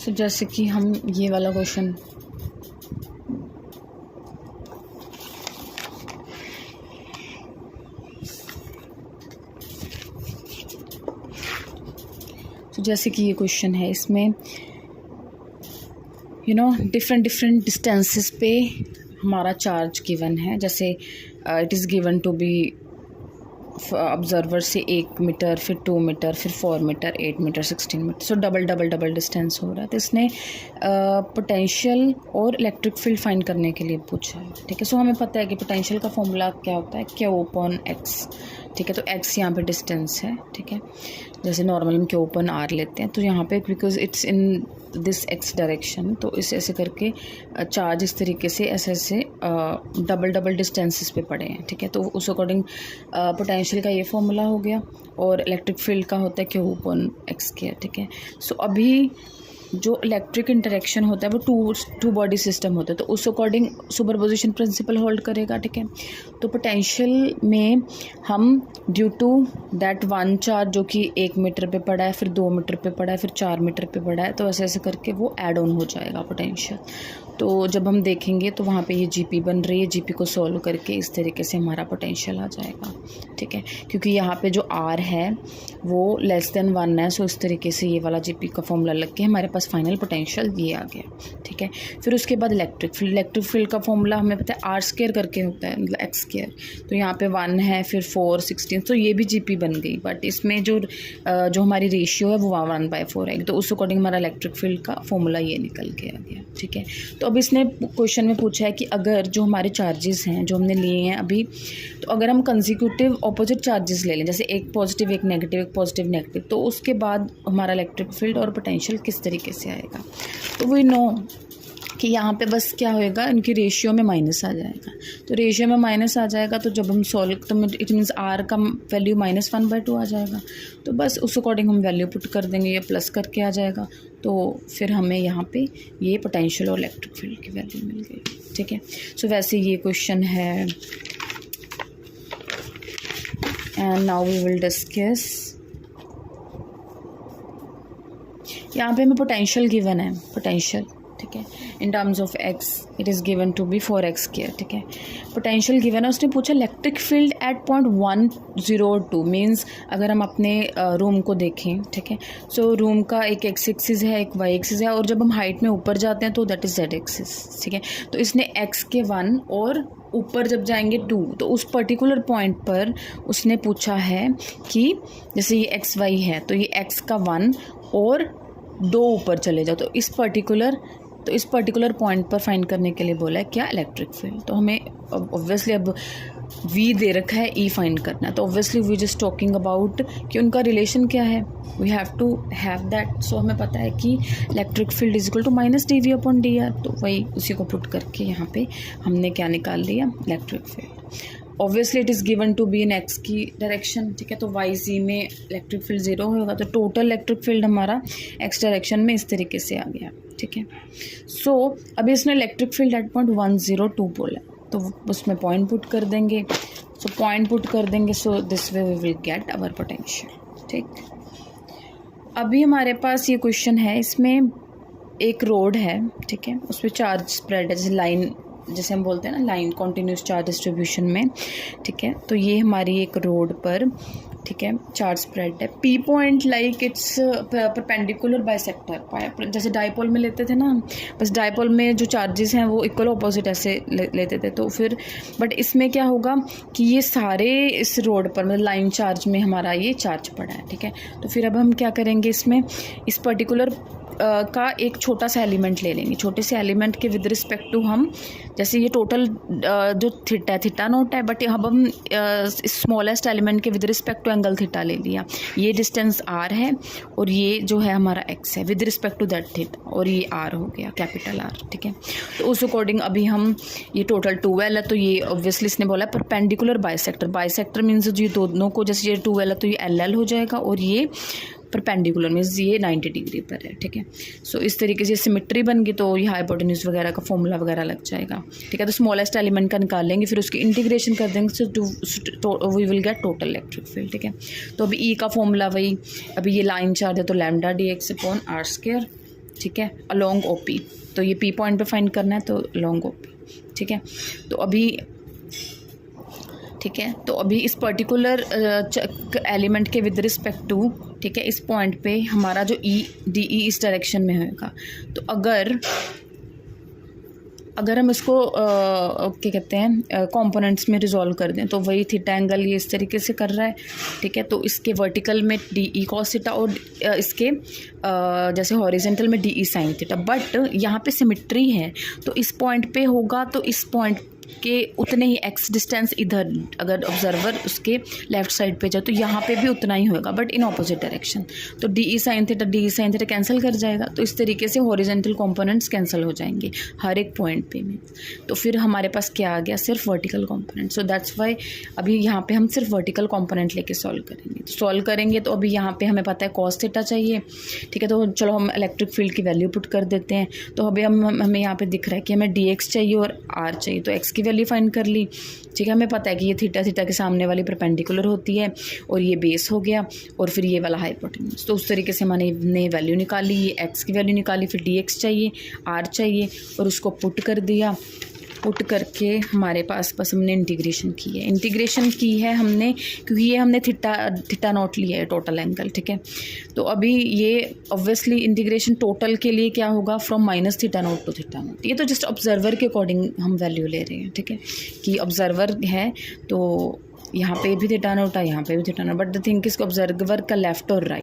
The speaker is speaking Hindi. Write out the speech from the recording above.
सो जैसे कि हम ये वाला क्वेश्चन जैसे कि ये क्वेश्चन है, इसमें डिफरेंट डिस्टेंसेस पे हमारा चार्ज गिवन है। जैसे it is given to be observer से 1 मीटर, फिर 2 मीटर, फिर 4 metre, 8 metre, 16 metre. So double distance हो रहा है। तो इसने पोटेंशियल और इलेक्ट्रिक फील्ड फाइंड करने के लिए पूछा है। ठीक है, सो हमें पता है कि पोटेंशियल का फॉर्मूला क्या होता है, Q/x। ठीक है, तो x यहाँ पे डिस्टेंस है। ठीक है, जैसे नॉर्मल हम Q/r लेते हैं, तो यहाँ पे because it's in this x direction, तो इस ऐसे करके चार्ज इस तरीके से ऐसे डबल डिस्टेंसेस पे पड़े हैं। ठीक है, तो उस अकॉर्डिंग पोटेंशियल का ये फॉर्मूला हो गया और इलेक्ट्रिक फील्ड का होता है Q/x²। ठीक है, सो अभी जो इलेक्ट्रिक इंटरेक्शन होता है वो टू बॉडी सिस्टम होता है, तो उस अकॉर्डिंग सुपरपोजिशन प्रिंसिपल होल्ड करेगा। ठीक है, तो पोटेंशियल में हम due to that one charge जो कि 1 मीटर पे पड़ा है, फिर 2 मीटर पे पड़ा है, फिर 4 मीटर पे पड़ा है, तो ऐसे ऐसे करके वो ऐड ऑन हो जाएगा पोटेंशियल। तो जब हम देखेंगे तो वहाँ पे ये जीपी बन रही है, जीपी को सॉल्व करके इस तरीके से हमारा पोटेंशियल आ जाएगा। ठीक है, क्योंकि यहाँ पे जो आर है वो लेस देन 1 है, सो इस तरीके से ये वाला जीपी का फॉर्मूला लग के हमारे पास फाइनल पोटेंशियल ये आ गया। ठीक है, फिर उसके बाद इलेक्ट्रिक फील्ड का फॉर्मूला हमें पता है R² करके होता है, मतलब x²। तो यहाँ पे 1 है, फिर 4, 16, तो ये भी जीपी बन गई, बट इसमें जो हमारी रेशियो है वो 1/4 है, तो उस अकॉर्डिंग हमारा इलेक्ट्रिक फील्ड का फॉर्मूला ये निकल के आ गया। ठीक है, तो अब इसने क्वेश्चन में पूछा है कि अगर जो हमारे चार्जेस हैं जो हमने लिए हैं अभी, तो अगर हम कंसेक्यूटिव ऑपोजिट चार्जेस ले लें, जैसे एक पॉजिटिव एक नेगेटिव, एक पॉजिटिव नेगेटिव, तो उसके बाद हमारा इलेक्ट्रिक फील्ड और पोटेंशियल किस तरीके से आएगा। तो वी नो कि यहाँ पे बस क्या होएगा, इनकी रेशियो में माइनस आ जाएगा। तो रेशियो में माइनस आ जाएगा, तो जब हम सॉल्व, तो इट मीन्स आर का वैल्यू -1/2 आ जाएगा। तो बस उस अकॉर्डिंग हम वैल्यू पुट कर देंगे, ये प्लस करके आ जाएगा, तो फिर हमें यहाँ पे ये पोटेंशियल और इलेक्ट्रिक फील्ड की वैल्यू मिल गई। ठीक है, सो वैसे ये क्वेश्चन है and now we will discuss. यहाँ पे हमें पोटेंशियल गिवन है, पोटेंशियल। ठीक है, in terms of x it is given to be 4x²। ठीक है, पोटेंशियल गिवन है। उसने पूछा electric field at point 102 means अगर हम अपने रूम को देखें। ठीक है, सो रूम का एक x एक्सिस है, एक y एक्सिस है, और जब हम हाइट में ऊपर जाते हैं तो दैट इज़ z एक्सिस। ठीक है, तो इसने x के 1 और ऊपर जब जाएंगे 2, तो उस पर्टिकुलर पॉइंट पर उसने पूछा है कि जैसे ये xy है, तो ये x का 1 और 2 ऊपर चले जाओ, तो इस पर्टिकुलर पॉइंट पर फाइंड करने के लिए बोला है क्या, इलेक्ट्रिक फील्ड। तो हमें ऑब्वियसली अब v दे रखा है, e फाइंड करना है, तो obviously we just talking about कि उनका रिलेशन क्या है, we have to have that. So हमें पता है कि electric field is equal to -dv/dr, तो वही उसी को पुट करके यहाँ पे हमने क्या निकाल लिया, electric field. Obviously it is given to be in x की डायरेक्शन। ठीक है, तो y/z में इलेक्ट्रिक फील्ड 0 होगा, तो टोटल इलेक्ट्रिक फील्ड हमारा x डायरेक्शन में इस तरीके से आ गया। ठीक है, सो अभी इसने इलेक्ट्रिक फील्ड एट पॉइंट 102 बोला, तो उसमें पॉइंट पुट कर देंगे। सो पॉइंट पुट कर देंगे, so this way we will get our potential. ठीक, अभी हमारे पास ये क्वेश्चन है, इसमें एक रोड है। ठीक है, उस पर चार्ज स्प्रेड है, जैसे लाइन, जैसे हम बोलते हैं ना लाइन, कॉन्टिन्यूस चार्ज डिस्ट्रीब्यूशन में। ठीक है, तो ये हमारी एक रोड पर, ठीक है, चार्ज स्प्रेड है। P point like it's perpendicular bisector, जैसे डाइपोल में लेते थे ना हम, बस डाइपोल में जो चार्जेस हैं वो इक्वल ऑपोजिट ऐसे लेते थे, तो फिर बट इसमें क्या होगा कि ये सारे इस रोड पर, मतलब लाइन चार्ज में हमारा ये चार्ज पड़ा है। ठीक है, तो फिर अब हम क्या करेंगे, इसमें इस पर्टिकुलर का एक छोटा सा एलिमेंट ले लेंगे। छोटे से एलिमेंट के विद रिस्पेक्ट टू हम, जैसे ये टोटल जो थीटा नोट है, बट अब हम स्मॉलेस्ट एलिमेंट के with respect to angle theta ले लिया। ये डिस्टेंस r है और ये जो है हमारा x है with respect to that theta, और ये r हो गया, कैपिटल R। ठीक है, तो उस अकॉर्डिंग अभी हम ये टोटल 2l है, तो ये ऑब्वियसली इसने बोला है परपेंडिकुलर बाइसेक्टर मीन्स ये दोनों को, जैसे ये 2l है तो ये LL हो जाएगा, और ये परपेंडिकुलर मीन्स ये 90 डिग्री पर है। ठीक है, सो इस तरीके से सिमेट्री बन गई, तो ये हाइपोटेन्यूज वगैरह का फॉर्मूला वगैरह लग जाएगा। ठीक है, तो स्मॉलेस्ट एलिमेंट का निकाल लेंगे, फिर उसकी इंटीग्रेशन कर देंगे, तो we will get total electric field. ठीक है, तो अभी ई का फॉर्मूला वही, अभी ये लाइन चार्ज है तो λ dx/r²। ठीक है, अलोंग ओपी। तो ये पी पॉइंट पे फाइंड करना है, तो अलोंग ओपी, ठीक है। तो अभी ठीक है, तो अभी इस पर्टिकुलर एलिमेंट के विद रिस्पेक्ट टू, ठीक है, इस पॉइंट पे हमारा जो ई डी ई इस डायरेक्शन में होगा। तो अगर हम इसको क्या कहते हैं कंपोनेंट्स में रिजॉल्व कर दें, तो वही थीटा एंगल ये इस तरीके से कर रहा है, ठीक है। तो इसके वर्टिकल में डी ई कॉस थीटा और इसके जैसे हॉरिजेंटल में D E sine theta, but यहाँ पे सिमिट्री है। तो इस पॉइंट पे होगा तो इस पॉइंट के उतने ही एक्स डिस्टेंस इधर, अगर ऑब्जर्वर उसके लेफ्ट साइड पे जाए तो यहाँ पे भी उतना ही होगा, बट इन ऑपोजिट डायरेक्शन। तो D E sine theta cancel कर जाएगा। तो इस तरीके से हॉरिजेंटल कंपोनेंट्स कैंसिल हो जाएंगे हर एक पॉइंट पे में। तो फिर हमारे पास क्या आ गया, सिर्फ vertical component. So that's why अभी यहाँ पे हम सिर्फ वर्टिकल कंपोनेंट लेके सॉल्व करेंगे। तो सॉल्व करेंगे तो अभी यहाँ पे हमें पता है कॉस थीटा चाहिए, ठीक है। तो चलो हम इलेक्ट्रिक फील्ड की वैल्यू पुट कर देते हैं। तो अभी हमें यहाँ पे दिख रहा है कि हमें डी एक्स चाहिए और आर चाहिए। तो एक्स की वैल्यू फाइंड कर ली, ठीक है। हमें पता है कि ये थीटा के सामने वाली परपेंडिकुलर होती है और ये बेस हो गया और फिर ये वाला हाइपोटेन्यूज। तो उस तरीके से मैंने वैल्यू निकाली, ये एक्स की वैल्यू निकाली, फिर डी एक्स चाहिए, आर चाहिए और उसको पुट कर दिया। पुट करके हमारे पास बस हमने इंटीग्रेशन की है हमने, क्योंकि ये हमने थीटा नॉट लिया है टोटल एंगल, ठीक है। तो अभी ये ऑब्वियसली इंटीग्रेशन टोटल के लिए क्या होगा, from minus theta naught to theta naught. ये तो जस्ट ऑब्जर्वर के अकॉर्डिंग हम वैल्यू ले रहे हैं, ठीक है, कि ऑब्जर्वर है तो यहाँ पे भी थीटा नॉट है, यहाँ पे भी theta naught, but the thing इसको ऑब्जर्वर का लेफ्ट और राइट